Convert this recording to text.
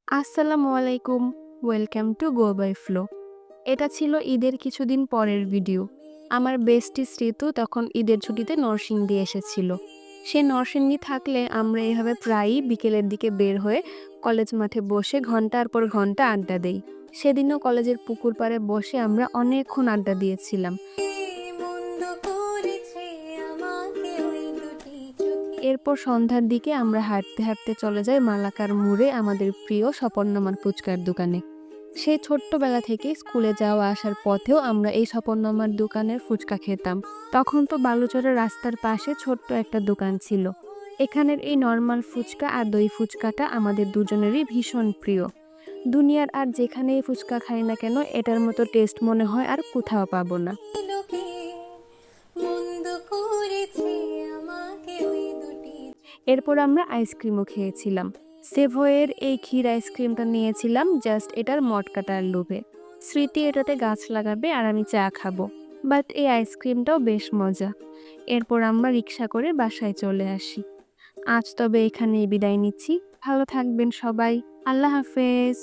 আসসালামু আলাইকুম। Welcome to Go By Flow. এটা ছিল ঈদের কিছুদিন পরের ভিডিও। আমার বেস্টি ঋতু তখন ঈদের ছুটিতে নরসিংদী এসেছিল। সে নরসিংদী থাকলে আমরা এভাবে প্রায়ই বিকেলের দিকে বের হয়ে কলেজ মাঠে বসে ঘন্টার পর ঘন্টা আড্ডা দেই। সেদিনও কলেজের পুকুর পাড়ে বসে আমরা অনেকক্ষণ আড্ডা দিয়েছিলাম। এরপর সন্ধ্যার দিকে আমরা হাঁটতে হাঁটতে চলে যাই মালাকার মোড়ে আমাদের প্রিয় স্বপনমার ফুচকার দোকানে। সেই ছোট্টবেলা থেকে স্কুলে যাওয়া আসার পথেও আমরা এই স্বপনমার দোকানের ফুচকা খেতাম। তখন তো বালুচরের রাস্তার পাশে ছোট্ট একটা দোকান ছিল। এখানের এই নর্মাল ফুচকা আর দই ফুচকাটা আমাদের দুজনেরই ভীষণ প্রিয়। দুনিয়ার আর যেখানেই ফুচকা খাই না কেন এটার মতো টেস্ট মনে হয় আর কোথাও পাবো না। এরপর আমরা আইসক্রিমও খেয়েছিলাম। সেভয়ের এই ক্ষীর আইসক্রিমটা নিয়েছিলাম জাস্ট এটার মটকাটার লোভে। স্মৃতি এটাতে গাছ লাগাবে আর আমি চা খাবো। বাট এই আইসক্রিমটাও বেশ মজা। এরপর আমরা রিক্সা করে বাসায় চলে আসি। আজ তবে এখানেই বিদায় নিচ্ছি। ভালো থাকবেন সবাই। আল্লাহ হাফেজ।